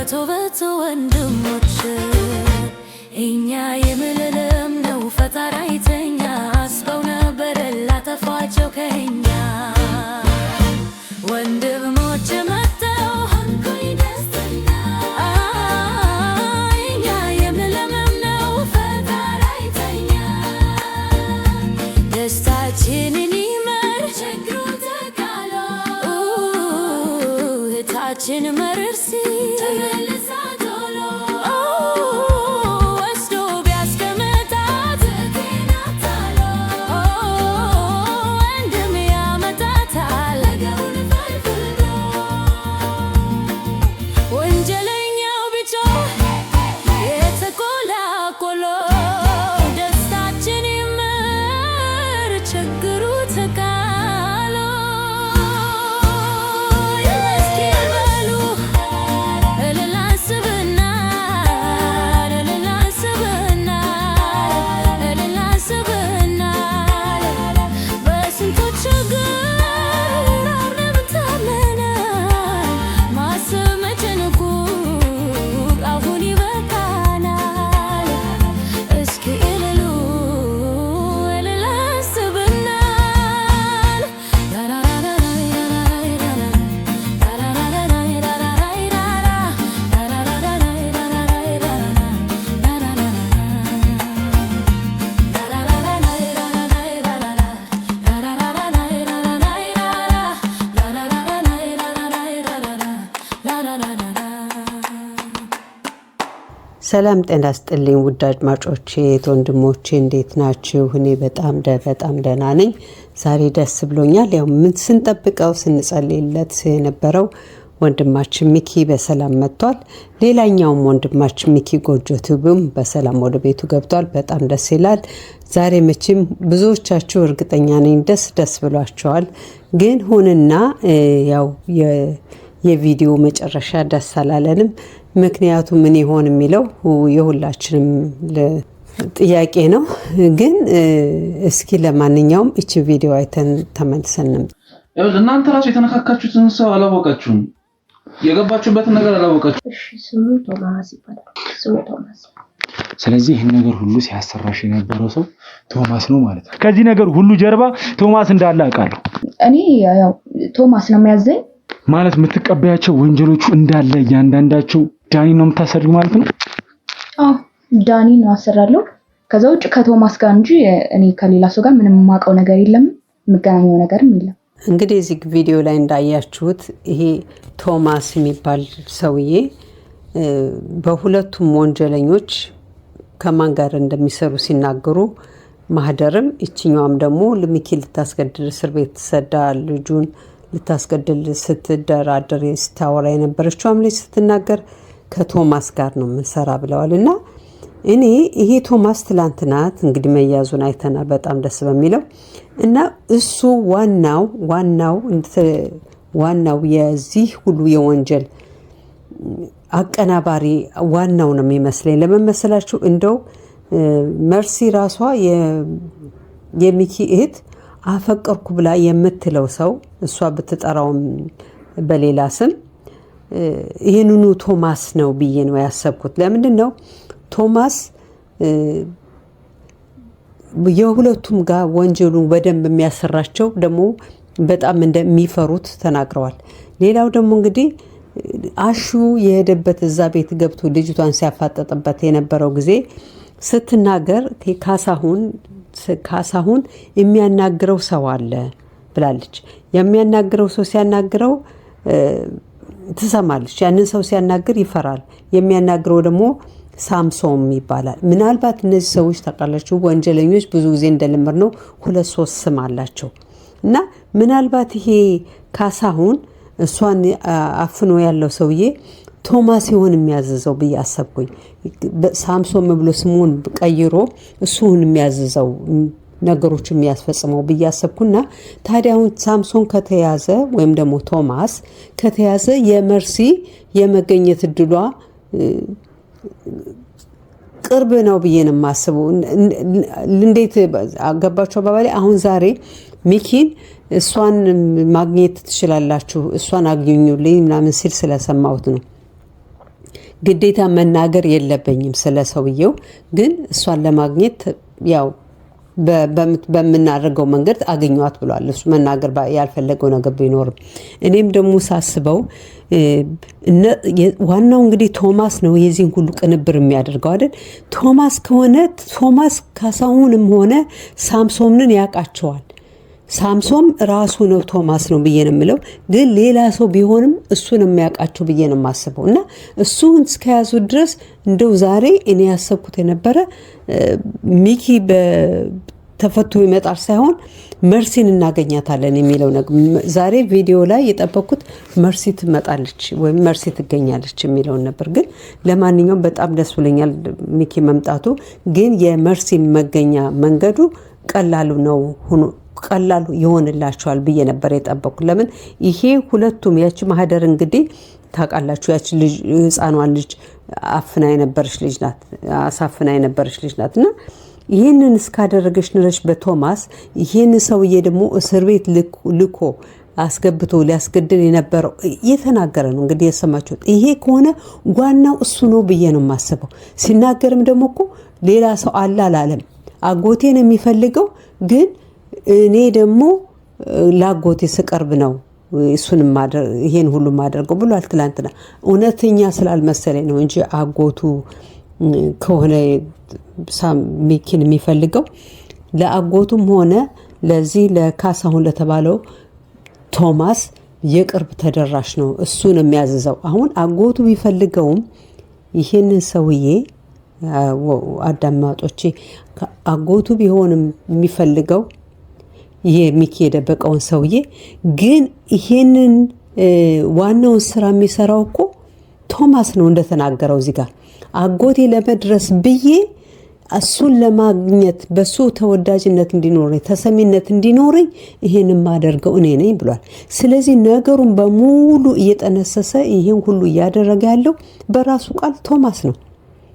መቶበት ወንድሞች እኛ የምልልም ነው ፈጣሪ አይተኛ አስበው ነበር ላጠፋቸው ከኛ ወንድሞች መተው ሆንኩኝ ደስተኛ እኛ የምልልም ነው ፈጣሪ አይተኛ ደስታችንን ይመር ችግሩ ተቃሎ እህታችን መርሲ ሰላም ጤና ይስጥልኝ ውድ አድማጮቼ ወንድሞቼ እንዴት ናችሁ? እኔ በጣም ደህና ነኝ። ዛሬ ደስ ብሎኛል። ያው ምን ስንጠብቀው ስንጸልይለት የነበረው ወንድማችን ሚኪ በሰላም መጥቷል። ሌላኛውም ወንድማችን ሚኪ ጎጆ ቲዩብም በሰላም ወደ ቤቱ ገብቷል። በጣም ደስ ይላል። ዛሬ መቼም ብዙዎቻችሁ እርግጠኛ ነኝ ደስ ብሏቸዋል። ግን ሁንና ያው የቪዲዮ መጨረሻ ደስ አላለንም። ምክንያቱም ምን ይሆን የሚለው የሁላችንም ጥያቄ ነው። ግን እስኪ ለማንኛውም እቺ ቪዲዮ አይተን ተመልሰንም እናንተ ራሱ የተነካካችሁትን ሰው አላወቃችሁም፣ የገባችሁበትን ነገር አላወቃችሁም። እሺ ስሙ ቶማስ ይባላል። ስሙ ቶማስ። ስለዚህ ይሄን ነገር ሁሉ ሲያሰራሽ የነበረው ሰው ቶማስ ነው ማለት ነው። ከዚህ ነገር ሁሉ ጀርባ ቶማስ እንዳለ አውቃለሁ። እኔ ያው ቶማስ ነው የሚያዘኝ ማለት የምትቀበያቸው ወንጀሎቹ እንዳለ እያንዳንዳቸው ዳኒ ነው የምታሰሪው ማለት ነው? አዎ ዳኒ ነው አሰራለሁ። ከዛ ውጭ ከቶማስ ጋር እንጂ እኔ ከሌላ ሰው ጋር ምንም የማውቀው ነገር የለም፣ የምገናኘው ነገርም የለም። እንግዲህ እዚህ ቪዲዮ ላይ እንዳያችሁት ይሄ ቶማስ የሚባል ሰውዬ በሁለቱም ወንጀለኞች ከማን ጋር እንደሚሰሩ ሲናገሩ ማህደርም እቺኛውም ደግሞ ለሚኪ ልታስገድል እስር ቤት ተሰዳ ልጁን ልታስገድል ስትደራደር ስታወራ የነበረችውም ልጅ ስትናገር ከቶማስ ጋር ነው የምንሰራ ብለዋልና እኔ ይሄ ቶማስ ትላንትናት እንግዲህ መያዙን አይተናል። በጣም ደስ በሚለው እና እሱ ዋናው የዚህ ሁሉ የወንጀል አቀናባሪ ዋናው ነው የሚመስለኝ። ለመመሰላችሁ እንደው መርሲ ራሷ የሚኪ እህት አፈቀርኩ ብላ የምትለው ሰው እሷ ብትጠራውም በሌላ ስም ይሄንኑ ቶማስ ነው ብዬ ነው ያሰብኩት። ለምንድን ነው ቶማስ የሁለቱም ጋር ወንጀሉን በደንብ የሚያሰራቸው ደግሞ በጣም እንደሚፈሩት ተናግረዋል። ሌላው ደግሞ እንግዲህ አሹ የሄደበት እዛ ቤት ገብቶ ልጅቷን ሲያፋጠጥበት የነበረው ጊዜ ስትናገር ካሳሁን የሚያናግረው ሰው አለ ብላለች። የሚያናግረው ሰው ሲያናግረው ትሰማለች። ያንን ሰው ሲያናግር ይፈራል። የሚያናግረው ደግሞ ሳምሶም ይባላል። ምናልባት እነዚህ ሰዎች ታውቃላችሁ ወንጀለኞች ብዙ ጊዜ እንደለመድነው 2-3 ስም አላቸው እና ምናልባት ይሄ ካሳሁን እሷን አፍኖ ያለው ሰውዬ ቶማስ ይሆን የሚያዝዘው ብዬ አሰብኩኝ። ሳምሶን ብሎ ስሙን ቀይሮ እሱን የሚያዝዘው ነገሮች የሚያስፈጽመው ብዬ አሰብኩና ታዲያ አሁን ሳምሶን ከተያዘ ወይም ደግሞ ቶማስ ከተያዘ የመርሲ የመገኘት እድሏ ቅርብ ነው ብዬ ነው የማስበው። እንዴት አገባችሁ አባባሌ? አሁን ዛሬ ሚኪን እሷን ማግኘት ትችላላችሁ፣ እሷን አግኙልኝ ምናምን ሲል ስለሰማሁት ነው። ግዴታ መናገር የለብኝም ስለ ሰውየው። ግን እሷን ለማግኘት ያው በምናደርገው መንገድ አገኘዋት ብሏል። እሱ መናገር ያልፈለገው ነገር ቢኖርም እኔም ደግሞ ሳስበው ዋናው እንግዲህ ቶማስ ነው የዚህን ሁሉ ቅንብር የሚያደርገው አይደል? ቶማስ ከሆነ ቶማስ ካሳሁንም ሆነ ሳምሶንን ያውቃቸዋል። ሳምሶም ራሱ ነው ቶማስ ነው ብዬ ነው የምለው። ግን ሌላ ሰው ቢሆንም እሱን የሚያውቃቸው ብዬ ነው የማስበው። እና እሱን እስከያዙ ድረስ እንደው ዛሬ እኔ ያሰብኩት የነበረ ሚኪ ተፈቶ ይመጣል ሳይሆን መርሲን እናገኛታለን የሚለው ነገር። ዛሬ ቪዲዮ ላይ የጠበቅኩት መርሲ ትመጣለች ወይም መርሲ ትገኛለች የሚለውን ነበር። ግን ለማንኛውም በጣም ደስ ብሎኛል ሚኪ መምጣቱ። ግን የመርሲ መገኛ መንገዱ ቀላሉ ነው ቀላሉ ይሆንላቸዋል ብዬ ነበር የጠበቅኩት። ለምን ይሄ ሁለቱም ያቺ ማህደር እንግዲህ ታውቃላችሁ ያቺ ልጅ ህፃኗን ልጅ አፍና የነበረች ልጅ ናት፣ አሳፍና የነበረች ልጅ ናት። እና ይህንን እስካደረገች ድረስ በቶማስ ይህን ሰውዬ ደግሞ እስር ቤት ልኮ አስገብቶ ሊያስገድል የነበረው እየተናገረ ነው እንግዲህ የሰማችሁት። ይሄ ከሆነ ዋናው እሱ ነው ብዬ ነው የማስበው። ሲናገርም ደግሞ እኮ ሌላ ሰው አላለም። አጎቴን የሚፈልገው ግን እኔ ደግሞ ላጎቴ ስቀርብ ነው እሱን ይሄን ሁሉ ማደርገው ብሏል ትላንትና። እውነተኛ ስላልመሰለኝ ነው እንጂ አጎቱ ከሆነ ሚኪን የሚፈልገው ለአጎቱም ሆነ ለዚህ ለካሳሁን ለተባለው ቶማስ የቅርብ ተደራሽ ነው፣ እሱን የሚያዝዘው። አሁን አጎቱ ቢፈልገውም ይሄንን ሰውዬ አዳማጮቼ አጎቱ ቢሆንም የሚፈልገው ይሄ ሚኪ የደበቀውን ሰውዬ ግን ይሄንን ዋናውን ስራ የሚሰራው እኮ ቶማስ ነው እንደተናገረው እዚህ ጋር አጎቴ ለመድረስ ብዬ እሱን ለማግኘት በሱ ተወዳጅነት እንዲኖረኝ ተሰሚነት እንዲኖረኝ ይሄን ማደርገው እኔ ነኝ ብሏል። ስለዚህ ነገሩን በሙሉ እየጠነሰሰ ይሄን ሁሉ እያደረገ ያለው በራሱ ቃል ቶማስ ነው።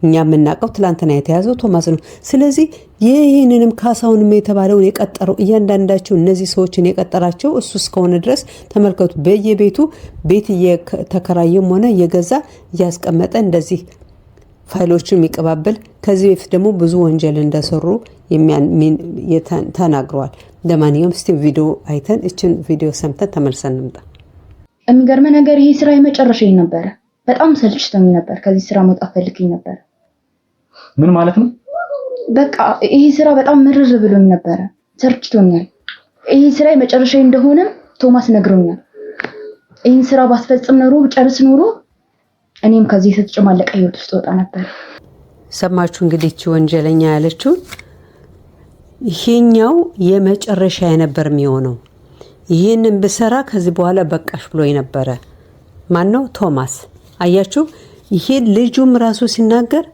እኛ የምናውቀው ትላንትና የተያዘው ቶማስ ነው። ስለዚህ ይህንንም ካሳሁንም የተባለውን የቀጠረው እያንዳንዳቸው እነዚህ ሰዎችን የቀጠራቸው እሱ እስከሆነ ድረስ ተመልከቱ። በየቤቱ ቤት እየተከራየም ሆነ እየገዛ እያስቀመጠ እንደዚህ ፋይሎችን የሚቀባበል ከዚህ በፊት ደግሞ ብዙ ወንጀል እንደሰሩ ተናግረዋል። ለማንኛውም እስቲ ቪዲዮ አይተን እችን ቪዲዮ ሰምተን ተመልሰን እንምጣ። የሚገርም ነገር ይሄ ስራ የመጨረሻ ነበረ። በጣም ሰልችቶኝ ነበር። ከዚህ ስራ መውጣት ፈልጌኝ ነበር። ምን ማለት ነው? በቃ ይሄ ስራ በጣም ምርር ብሎኝ ነበረ። ሰልችቶኛል። ይሄ ስራ የመጨረሻ እንደሆነ ቶማስ ነግሮኛል። ይሄን ስራ ባስፈጽም ኖሮ ጨርስ ኖሮ እኔም ከዚህ የተጨማለቀ ህይወት ውስጥ ወጣ ነበር። ሰማችሁ እንግዲህ እቺ ወንጀለኛ ያለችው ይሄኛው የመጨረሻ የነበር የሚሆነው። ይሄንን ብሰራ ከዚህ በኋላ በቃሽ ብሎኝ ነበረ። ማን ነው? ቶማስ። አያችሁ፣ ይሄ ልጁም ራሱ ሲናገር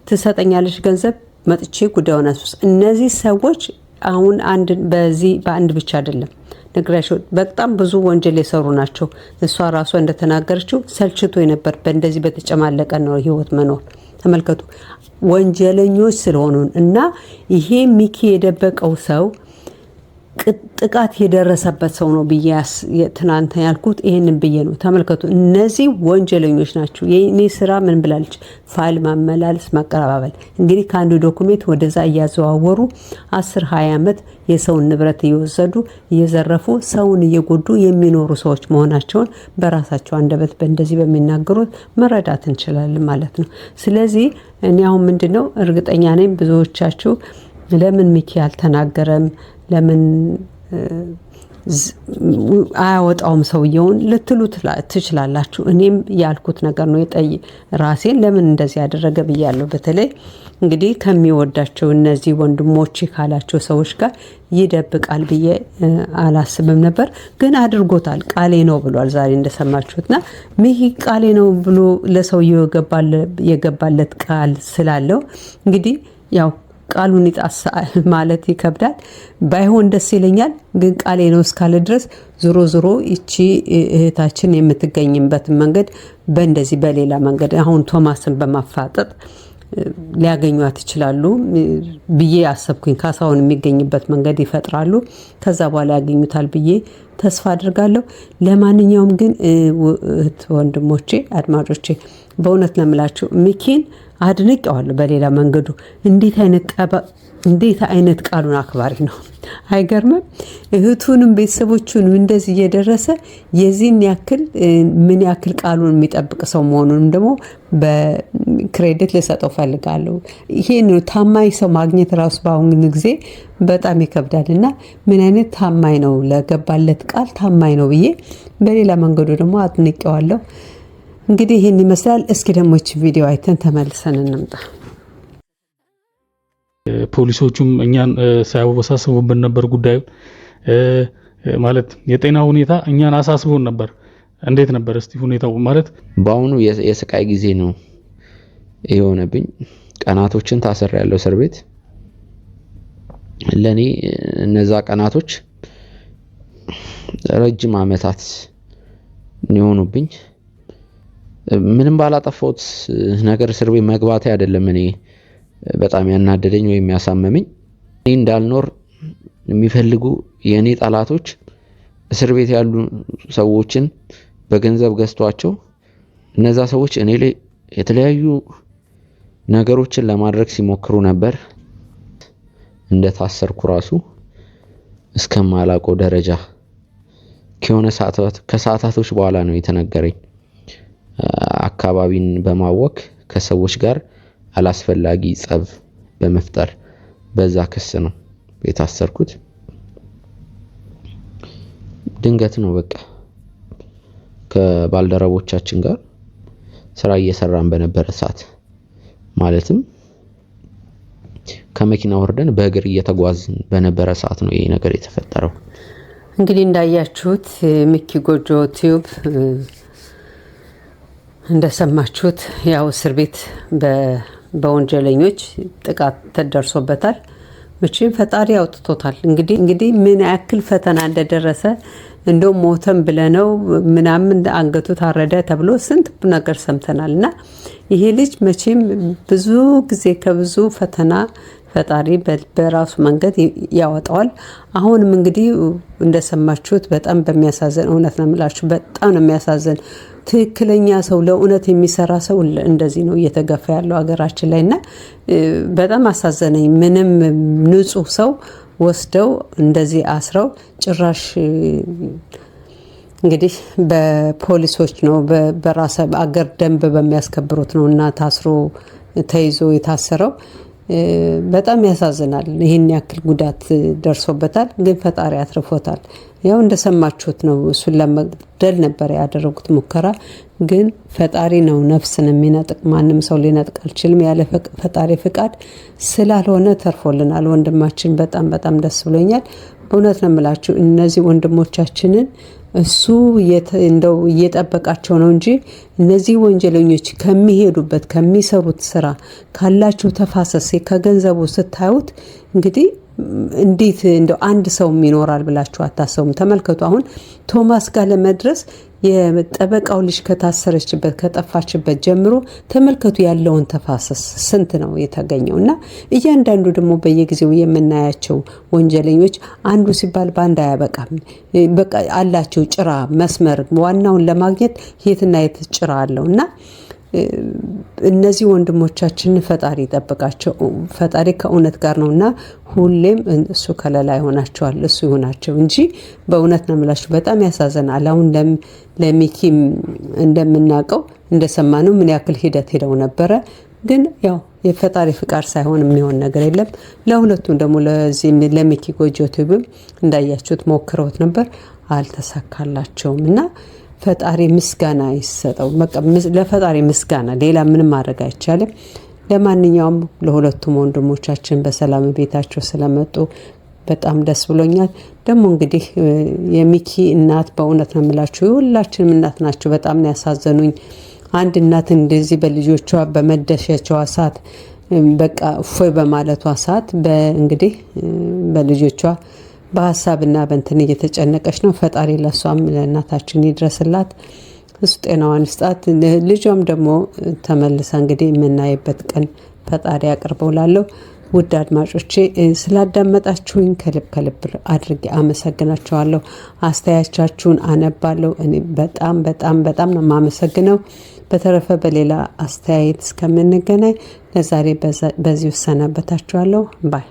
ትሰጠኛለች ገንዘብ መጥቼ ጉዳዩን አስውስ። እነዚህ ሰዎች አሁን በአንድ ብቻ አይደለም ነግራቸው በጣም ብዙ ወንጀል የሰሩ ናቸው። እሷ ራሷ እንደተናገረችው ሰልችቶ የነበር በእንደዚህ በተጨማለቀ ነው ህይወት መኖር። ተመልከቱ፣ ወንጀለኞች ስለሆኑ እና ይሄ ሚኪ የደበቀው ሰው ጥቃት የደረሰበት ሰው ነው ብዬ ትናንት ያልኩት ይሄንን ብዬ ነው። ተመልከቱ፣ እነዚህ ወንጀለኞች ናቸው። የኔ ስራ ምን ብላለች? ፋይል ማመላለስ፣ ማቀራባበል። እንግዲህ ከአንዱ ዶኩሜንት ወደዛ እያዘዋወሩ 10-20 ዓመት የሰውን ንብረት እየወሰዱ እየዘረፉ ሰውን እየጎዱ የሚኖሩ ሰዎች መሆናቸውን በራሳቸው አንደበት በእንደዚህ በሚናገሩት መረዳት እንችላለን ማለት ነው። ስለዚህ እኔ አሁን ምንድነው እርግጠኛ ነኝ ብዙዎቻችሁ ለምን ሚኪ አልተናገረም ለምን አያወጣውም ሰውየውን ልትሉ ትችላላችሁ። እኔም ያልኩት ነገር ነው። ራሴን ለምን እንደዚህ ያደረገ ብያለሁ። በተለይ እንግዲህ ከሚወዳቸው እነዚህ ወንድሞች ካላቸው ሰዎች ጋር ይደብቃል ብዬ አላስብም ነበር። ግን አድርጎታል። ቃሌ ነው ብሏል ዛሬ እንደሰማችሁትና ሚኪ ቃሌ ነው ብሎ ለሰውየው የገባለት ቃል ስላለው እንግዲህ ያው ቃሉን ይጣሳ ማለት ይከብዳል። ባይሆን ደስ ይለኛል። ግን ቃሌ ነው እስካለ ድረስ ዞሮ እቺ እህታችን የምትገኝበት መንገድ በእንደዚህ በሌላ መንገድ አሁን ቶማስን በማፋጠጥ ሊያገኟት ይችላሉ ብዬ አሰብኩኝ። ካሳሁን የሚገኝበት መንገድ ይፈጥራሉ። ከዛ በኋላ ያገኙታል ብዬ ተስፋ አድርጋለሁ። ለማንኛውም ግን ወንድሞቼ፣ አድማጮቼ በእውነት ነው የምላችሁ ሚኪን አድንቄዋለሁ። በሌላ መንገዱ እንዴት አይነት ቃሉን አክባሪ ነው። አይገርምም? እህቱንም ቤተሰቦቹንም እንደዚህ እየደረሰ የዚህን ያክል ምን ያክል ቃሉን የሚጠብቅ ሰው መሆኑንም ደግሞ በክሬዲት ልሰጠው ፈልጋለሁ። ይሄን ታማኝ ሰው ማግኘት ራሱ በአሁኑ ጊዜ በጣም ይከብዳል እና ምን አይነት ታማኝ ነው፣ ለገባለት ቃል ታማኝ ነው ብዬ በሌላ መንገዱ ደግሞ አድንቄዋለሁ። እንግዲህ ይሄን ይመስላል። እስኪ ደግሞ እቺ ቪዲዮ አይተን ተመልሰን እንምጣ። ፖሊሶቹም እኛን ሳያወሳስቡብን ነበር ጉዳዩ ማለት የጤና ሁኔታ እኛን አሳስቦን ነበር። እንዴት ነበር እስቲ ሁኔታው? ማለት በአሁኑ የስቃይ ጊዜ ነው የሆነብኝ። ቀናቶችን ታስሬያለሁ እስር ቤት። ለኔ እነዛ ቀናቶች ረጅም ዓመታት የሆኑብኝ። ምንም ባላጠፋሁት ነገር እስር ቤት መግባቴ አይደለም እኔ በጣም ያናደደኝ ወይም ያሳመመኝ። እኔ እንዳልኖር የሚፈልጉ የኔ ጠላቶች እስር ቤት ያሉ ሰዎችን በገንዘብ ገዝቷቸው እነዛ ሰዎች እኔ ላይ የተለያዩ ነገሮችን ለማድረግ ሲሞክሩ ነበር። እንደታሰርኩ ራሱ እስከማላውቀው ደረጃ ከሰዓታቶች በኋላ ነው የተነገረኝ። አካባቢን በማወክ ከሰዎች ጋር አላስፈላጊ ጸብ በመፍጠር በዛ ክስ ነው የታሰርኩት። ድንገት ነው በቃ ከባልደረቦቻችን ጋር ስራ እየሰራን በነበረ ሰዓት ማለትም ከመኪና ወርደን በእግር እየተጓዝን በነበረ ሰዓት ነው ይሄ ነገር የተፈጠረው። እንግዲህ እንዳያችሁት ሚኪ ጎጆ ቲዩብ እንደሰማችሁት ያው እስር ቤት በወንጀለኞች ጥቃት ተደርሶበታል። መቼም ፈጣሪ አውጥቶታል። እንግዲህ ምን ያክል ፈተና እንደደረሰ እንደው ሞተም ብለነው ምናምን አንገቱ ታረደ ተብሎ ስንት ነገር ሰምተናልና ይሄ ልጅ መቼም ብዙ ጊዜ ከብዙ ፈተና ፈጣሪ በራሱ መንገድ ያወጣዋል። አሁንም እንግዲህ እንደሰማችሁት በጣም በሚያሳዝን እውነት ነው የምላችሁ፣ በጣም ነው የሚያሳዝን። ትክክለኛ ሰው ለእውነት የሚሰራ ሰው እንደዚህ ነው እየተገፋ ያለው ሀገራችን ላይና በጣም አሳዘነኝ። ምንም ንጹህ ሰው ወስደው እንደዚህ አስረው ጭራሽ እንግዲህ በፖሊሶች ነው በራስ አገር ደንብ በሚያስከብሩት ነው እና ታስሮ ተይዞ የታሰረው። በጣም ያሳዝናል። ይሄን ያክል ጉዳት ደርሶበታል፣ ግን ፈጣሪ አትርፎታል። ያው እንደሰማችሁት ነው። እሱን ለመግደል ነበር ያደረጉት ሙከራ፣ ግን ፈጣሪ ነው ነፍስን የሚነጥቅ። ማንም ሰው ሊነጥቅ አልችልም። ያለ ፈጣሪ ፍቃድ ስላልሆነ ተርፎልናል ወንድማችን። በጣም በጣም ደስ ብሎኛል። በእውነት ነው የምላችሁ እነዚህ ወንድሞቻችንን እሱ እንደው እየጠበቃቸው ነው እንጂ እነዚህ ወንጀለኞች ከሚሄዱበት ከሚሰሩት ስራ ካላችሁ ተፋሰስ ከገንዘቡ ስታዩት እንግዲህ እንዴት እንደው አንድ ሰው ይኖራል ብላችሁ አታሰቡም። ተመልከቱ። አሁን ቶማስ ጋር ለመድረስ የጠበቃው ልጅ ከታሰረችበት ከጠፋችበት ጀምሮ ተመልከቱ ያለውን ተፋሰስ ስንት ነው የተገኘው። እና እያንዳንዱ ደግሞ በየጊዜው የምናያቸው ወንጀለኞች አንዱ ሲባል ባንድ አያበቃም። በቃ አላቸው ጭራ መስመር፣ ዋናውን ለማግኘት የትና የት ጭራ አለው እና እነዚህ ወንድሞቻችን ፈጣሪ ይጠብቃቸው። ፈጣሪ ከእውነት ጋር ነውና ሁሌም እሱ ከለላ ይሆናቸዋል። እሱ ይሆናቸው እንጂ በእውነት ነው የምላችሁ በጣም ያሳዝናል። አሁን ለሚኪም እንደምናውቀው እንደሰማነው ምን ያክል ሂደት ሄደው ነበረ። ግን ያው የፈጣሪ ፍቃድ ሳይሆን የሚሆን ነገር የለም። ለሁለቱም ደግሞ ለሚኪ ጎጆ ቲዩብም እንዳያችሁት ሞክረውት ነበር፣ አልተሳካላቸውም እና ፈጣሪ ምስጋና ይሰጠው። ለፈጣሪ ምስጋና፣ ሌላ ምንም ማድረግ አይቻልም። ለማንኛውም ለሁለቱም ወንድሞቻችን በሰላም ቤታቸው ስለመጡ በጣም ደስ ብሎኛል። ደግሞ እንግዲህ የሚኪ እናት በእውነት ነው የምላችሁ የሁላችንም እናት ናቸው። በጣም ነው ያሳዘኑኝ። አንድ እናት እንደዚህ በልጆቿ በመደሸቻዋ ሰዓት በቃ እፎይ በማለቷ ሰዓት እንግዲህ በልጆቿ በሀሳብና በእንትን እየተጨነቀች ነው። ፈጣሪ ለሷም ለእናታችን ይድረስላት፣ እሱ ጤናዋን ይስጣት። ልጇም ደግሞ ተመልሳ እንግዲህ የምናይበት ቀን ፈጣሪ ያቅርበው ላለሁ። ውድ አድማጮቼ ስላዳመጣችሁኝ ከልብ አድርጌ አመሰግናችኋለሁ። አስተያየታችሁን አነባለሁ። እኔ በጣም ነው የማመሰግነው። በተረፈ በሌላ አስተያየት እስከምንገናኝ ለዛሬ በዚሁ ሰናበታችኋለሁ። ባይ